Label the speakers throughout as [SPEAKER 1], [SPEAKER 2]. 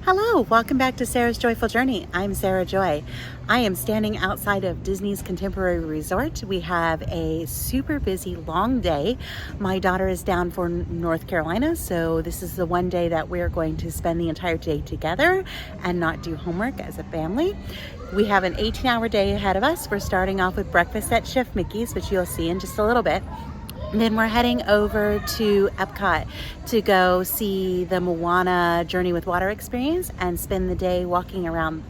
[SPEAKER 1] Hello, welcome back to Sarah's Joyful Journey. I'm Sarah Joy. I am standing outside of Disney's Contemporary Resort. We have a super busy, long day. My daughter is down for North Carolina, so this is the one day that we're going to spend the entire day together and not do homework as a family. We have an 18-hour day ahead of us. We're starting off with breakfast at Chef Mickey's, which you'll see in just a little bit. And then we're heading over to Epcot to go see the Moana Journey with Water experience and spend the day walking around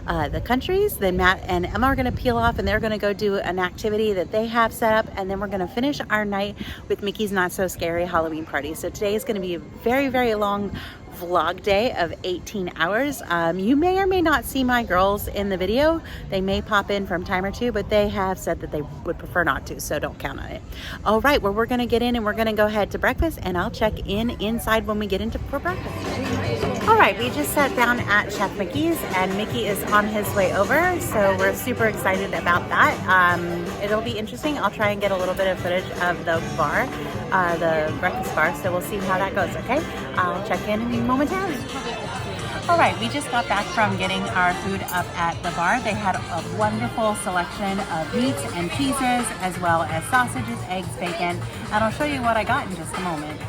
[SPEAKER 1] the countries. Then Matt and Emma are going to peel off and they're going to go do an activity that they have set up. And then we're going to finish our night with Mickey's Not So Scary Halloween Party. So today is going to be a very, very long vlog day of 18 hours. You may or may not see my girls in the video. They may pop in from time or two, but they have said that they would prefer not to, so don't count on it. All right, well, we're gonna get in and we're gonna go ahead to breakfast, and I'll check in inside when we get into for breakfast. All right, we just sat down at Chef Mickey's and Mickey is on his way over, so we're super excited about that. It'll be interesting. I'll try and get a little bit of footage of the bar, the breakfast bar, so we'll see how that goes, okay? I'll check in momentarily. All right, we just got back from getting our food up at the bar. They had a wonderful selection of meats and cheeses, as well as sausages, eggs, bacon, and I'll show you what I got in just a moment.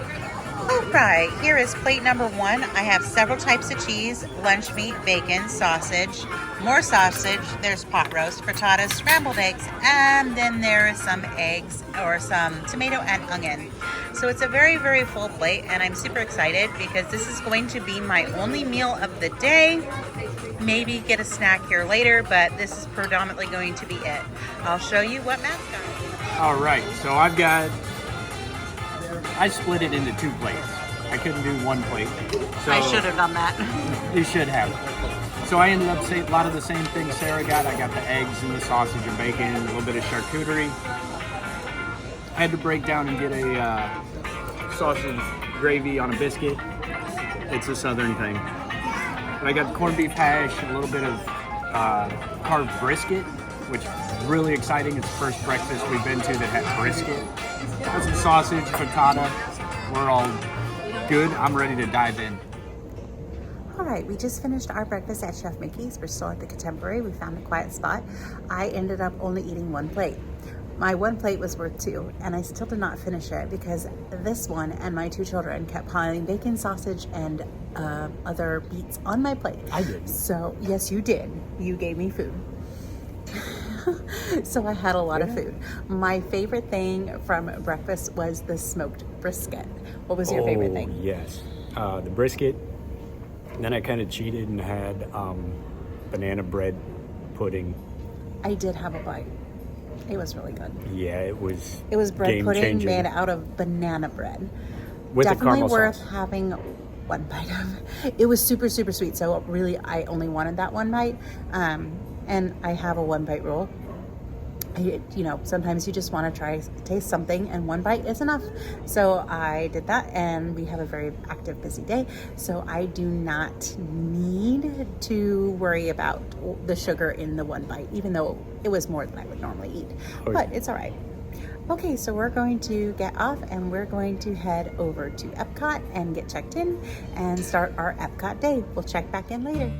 [SPEAKER 1] All right, here is plate number one. I have several types of cheese, lunch meat, bacon, sausage, more sausage, there's pot roast, frittatas, scrambled eggs, and then there is some eggs or some tomato and onion. So it's a very, very full plate, and I'm super excited because this is going to be my only meal of the day. Maybe get a snack here later, but this is predominantly going to be it. I'll show you what Matt's got.
[SPEAKER 2] All right, so I split it into two plates. I couldn't do one plate. So
[SPEAKER 1] I should have done that.
[SPEAKER 2] You should have. So I ended up saying a lot of the same things Sarah got. I got the eggs and the sausage and bacon, a little bit of charcuterie. I had to break down and get a sausage gravy on a biscuit. It's a southern thing. But I got the corned beef hash, a little bit of carved brisket, which is really exciting. It's the first breakfast we've been to that had brisket. Got some sausage, frittata. We're all good. I'm ready to dive in.
[SPEAKER 1] All right, we just finished our breakfast at Chef Mickey's. We're still at the Contemporary. We found a quiet spot. I ended up only eating one plate. My one plate was worth two, and I still did not finish it because this one and my two children kept piling bacon, sausage, and other meats on my plate.
[SPEAKER 2] I did.
[SPEAKER 1] So, yes, you did. You gave me food. So I had a lot of food. My favorite thing from breakfast was the smoked brisket. What was your favorite thing?
[SPEAKER 3] Yes, the brisket. Then I kind of cheated and had banana bread pudding.
[SPEAKER 1] I did have a bite. It was really good.
[SPEAKER 3] Yeah, it was.
[SPEAKER 1] It was bread pudding
[SPEAKER 3] game-changing.
[SPEAKER 1] made out of banana bread.
[SPEAKER 3] With
[SPEAKER 1] Definitely
[SPEAKER 3] the caramel
[SPEAKER 1] worth
[SPEAKER 3] sauce.
[SPEAKER 1] having one bite of. It was super, super sweet. So really, I only wanted that one bite. And I have a one bite rule. Sometimes you just want to taste something, and one bite is enough. So I did that, and we have a very active, busy day. So I do not need to worry about the sugar in the one bite, even though it was more than I would normally eat. But it's all right. Okay, so we're going to get off and we're going to head over to Epcot and get checked in and start our Epcot day. We'll check back in later.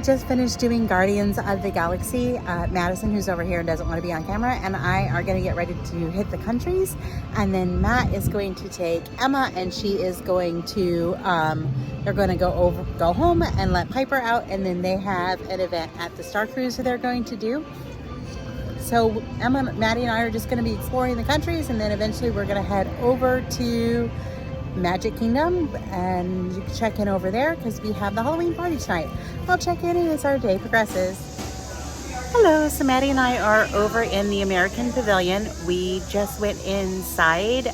[SPEAKER 1] just finished doing Guardians of the Galaxy. Madison, who's over here and doesn't want to be on camera, and I are going to get ready to hit the countries. And then Matt is going to take Emma, and she is going to, they're going to go home and let Piper out. And then they have an event at the Star Cruise that they're going to do. So Emma, Maddie, and I are just going to be exploring the countries, and then eventually we're going to head over to Magic Kingdom and you can check in over there because we have the Halloween party tonight. I'll check in as our day progresses. Hello, so Maddie and I are over in the American Pavilion. We just went inside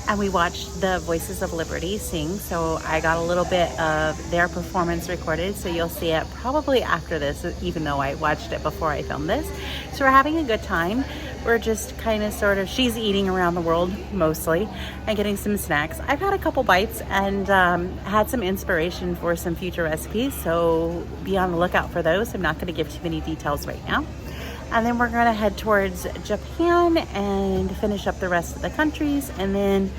[SPEAKER 1] and we watched the Voices of Liberty sing. So I got a little bit of their performance recorded. So you'll see it probably after this, even though I watched it before I filmed this. So we're having a good time. We're just kind of sort of, she's eating around the world mostly and getting some snacks. I've had a couple bites and had some inspiration for some future recipes. So be on the lookout for those. I'm not going to give too many details right now. And then we're going to head towards Japan and finish up the rest of the countries. And then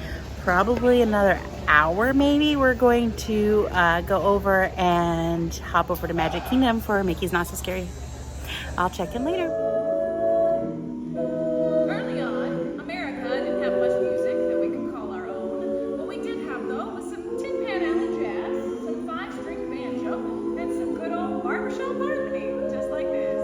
[SPEAKER 1] probably another hour maybe, we're going to go over and hop over to Magic Kingdom for Mickey's Not So Scary. I'll check in later.
[SPEAKER 4] Early on, America didn't have much music that we could call our own. What we did have, though, was some Tin Pan Alley jazz, some 5-string banjo, and some good old barbershop harmony, just like this.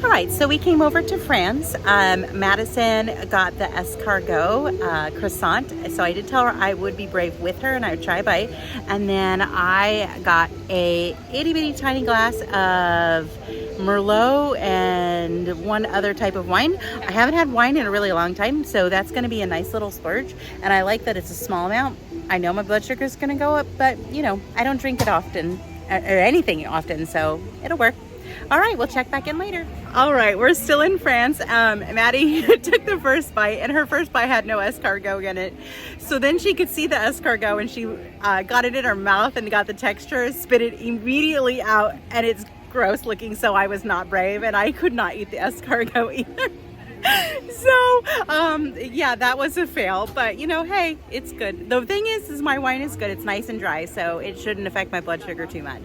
[SPEAKER 1] Alright, so we came over to France. Madison got the escargot croissant, so I did tell her I would be brave with her and I would try a bite. And then I got a itty bitty tiny glass of Merlot and one other type of wine. I haven't had wine in a really long time, so that's going to be a nice little splurge. And I like that it's a small amount. I know my blood sugar is going to go up, but you know, I don't drink it often, or anything often, so it'll work. All right, we'll check back in later. All right, we're still in France. Maddie took the first bite, and her first bite had no escargot in it. So then she could see the escargot, and she got it in her mouth and got the texture, spit it immediately out, and it's gross looking, so I was not brave, and I could not eat the escargot either. So, yeah, that was a fail, but you know, hey, it's good. The thing is my wine is good. It's nice and dry, so it shouldn't affect my blood sugar too much.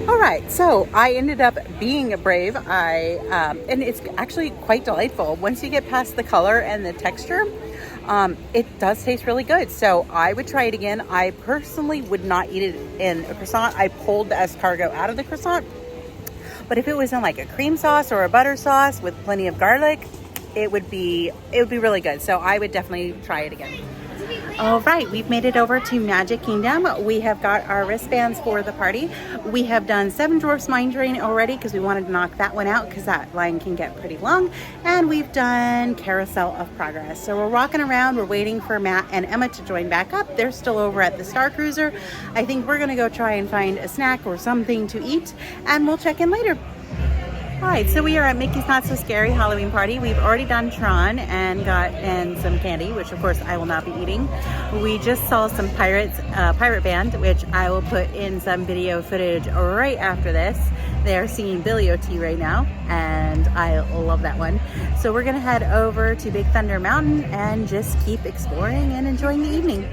[SPEAKER 1] All right, so I ended up being brave. And it's actually quite delightful. Once you get past the color and the texture, it does taste really good. So I would try it again. I personally would not eat it in a croissant. I pulled the escargot out of the croissant. But if it was in like a cream sauce or a butter sauce with plenty of garlic, it would be really good. So I would definitely try it again. All right, we've made it over to Magic Kingdom. We have got our wristbands for the party. We have done Seven Dwarfs Mine Train already because we wanted to knock that one out because that line can get pretty long. And we've done Carousel of Progress. So we're walking around, we're waiting for Matt and Emma to join back up. They're still over at the Star Cruiser. I think we're gonna go try and find a snack or something to eat, and we'll check in later. All right, so we are at Mickey's Not So Scary Halloween Party. We've already done Tron and some candy, which of course I will not be eating. We just saw some pirate band, which I will put in some video footage right after this. They're singing Billy O.T. right now, and I love that one. So we're gonna head over to Big Thunder Mountain and just keep exploring and enjoying the evening.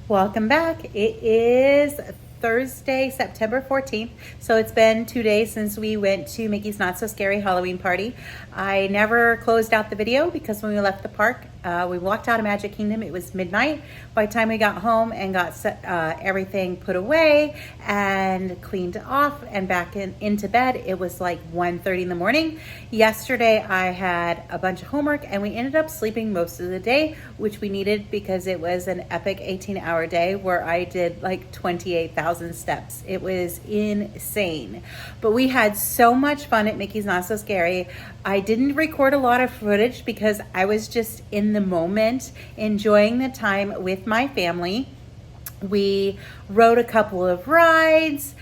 [SPEAKER 1] Welcome back. It is Thursday, September 14th. So it's been 2 days since we went to Mickey's Not So Scary Halloween Party. I never closed out the video because when we left the park, we walked out of Magic Kingdom. It was midnight. By the time we got home and got everything put away and cleaned off and back into bed, it was like 1:30 in the morning. Yesterday, I had a bunch of homework and we ended up sleeping most of the day, which we needed because it was an epic 18-hour day where I did like 28,000 steps. It was insane. But we had so much fun at Mickey's Not So Scary. I didn't record a lot of footage because I was just in the moment enjoying the time with my family. We rode a couple of rides.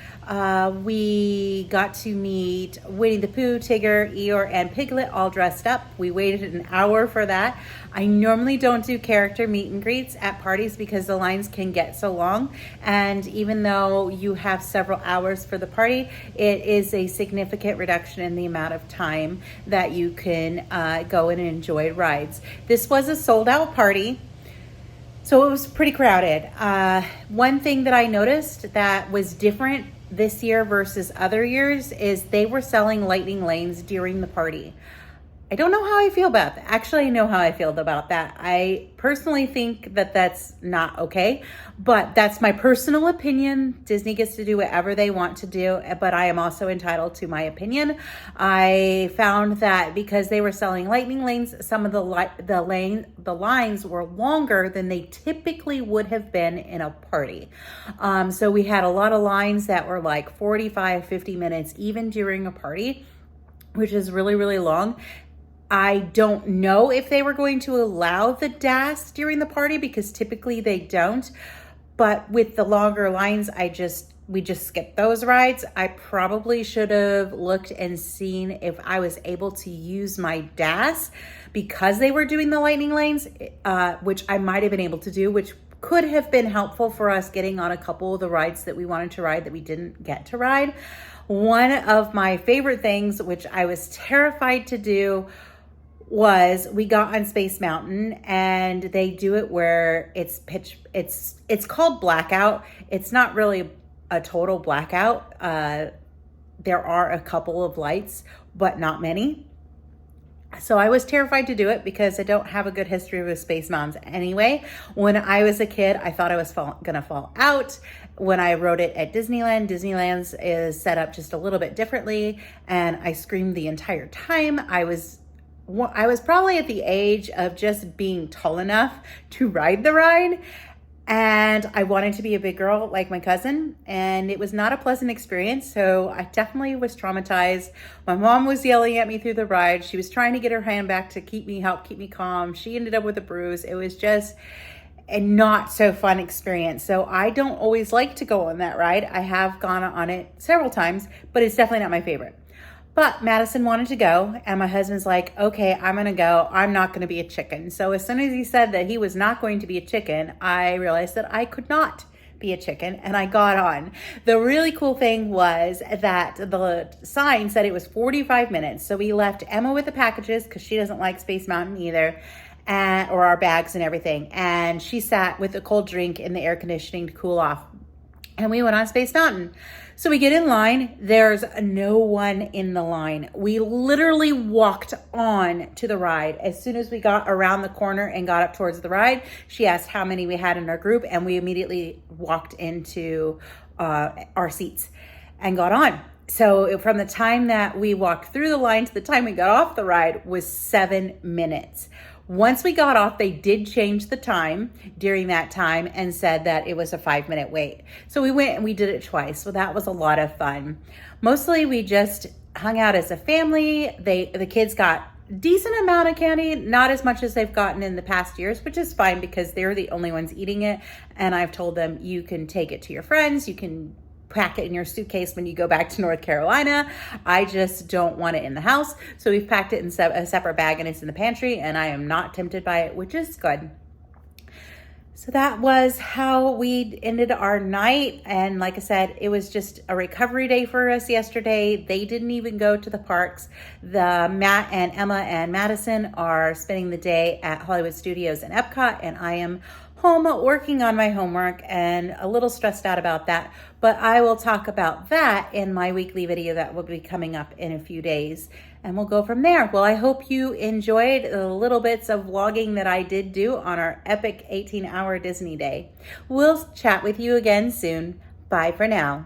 [SPEAKER 1] We got to meet Winnie the Pooh, Tigger, Eeyore, and Piglet all dressed up. We waited an hour for that. I normally don't do character meet and greets at parties because the lines can get so long. And even though you have several hours for the party, it is a significant reduction in the amount of time that you can go in and enjoy rides. This was a sold out party, so it was pretty crowded. One thing that I noticed that was different this year versus other years is they were selling lightning lanes during the party. I don't know how I feel about that. Actually, I know how I feel about that. I personally think that that's not okay, but that's my personal opinion. Disney gets to do whatever they want to do, but I am also entitled to my opinion. I found that because they were selling lightning lanes, some of the lines were longer than they typically would have been in a party. So we had a lot of lines that were like 45, 50 minutes, even during a party, which is really, really long. I don't know if they were going to allow the DAS during the party because typically they don't. but with the longer lines, we just skipped those rides. I probably should have looked and seen if I was able to use my DAS because they were doing the lightning lanes, which I might have been able to do, which could have been helpful for us getting on a couple of the rides that we wanted to ride that we didn't get to ride. One of my favorite things, which I was terrified to do, was we got on Space Mountain, and they do it where it's called blackout. It's not really a total blackout. There are a couple of lights, but not many. So I was terrified to do it because I don't have a good history with Space Mountains anyway. When I was a kid, I thought I was gonna fall out. When I rode it at Disneyland's is set up just a little bit differently, and I screamed the entire time. I was probably at the age of just being tall enough to ride the ride, and I wanted to be a big girl like my cousin, and it was not a pleasant experience. So I definitely was traumatized. My mom was yelling at me through the ride. She was trying to get her hand back to help keep me calm. She ended up with a bruise. It was just a not so fun experience. So I don't always like to go on that ride. I have gone on it several times, but it's definitely not my favorite. But Madison wanted to go, and my husband's like, okay, I'm gonna go. I'm not gonna be a chicken. So as soon as he said that he was not going to be a chicken, I realized that I could not be a chicken, and I got on. The really cool thing was that the sign said it was 45 minutes. So we left Emma with the packages because she doesn't like Space Mountain either, or our bags and everything. And she sat with a cold drink in the air conditioning to cool off. And we went on Space Mountain. So we get in line. There's no one in the line. We literally walked on to the ride. As soon as we got around the corner and got up towards the ride, she asked how many we had in our group, and we immediately walked into our seats and got on. So from the time that we walked through the line to the time we got off the ride was 7 minutes. Once we got off, they did change the time during that time and said that it was a 5-minute wait. So we went and we did it twice. So that was a lot of fun. Mostly we just hung out as a family. The kids got decent amount of candy, not as much as they've gotten in the past years, which is fine because they're the only ones eating it. And I've told them you can take it to your friends. You can pack it in your suitcase when you go back to North Carolina. I just don't want it in the house. So we've packed it in a separate bag, and it's in the pantry, and I am not tempted by it, which is good. So that was how we ended our night. And like I said, it was just a recovery day for us yesterday. They didn't even go to the parks. Matt and Emma and Madison are spending the day at Hollywood Studios and Epcot, and I am home working on my homework and a little stressed out about that, but I will talk about that in my weekly video that will be coming up in a few days, and we'll go from there. Well, I hope you enjoyed the little bits of vlogging that I did do on our epic 18-hour Disney day. We'll chat with you again soon. Bye for now.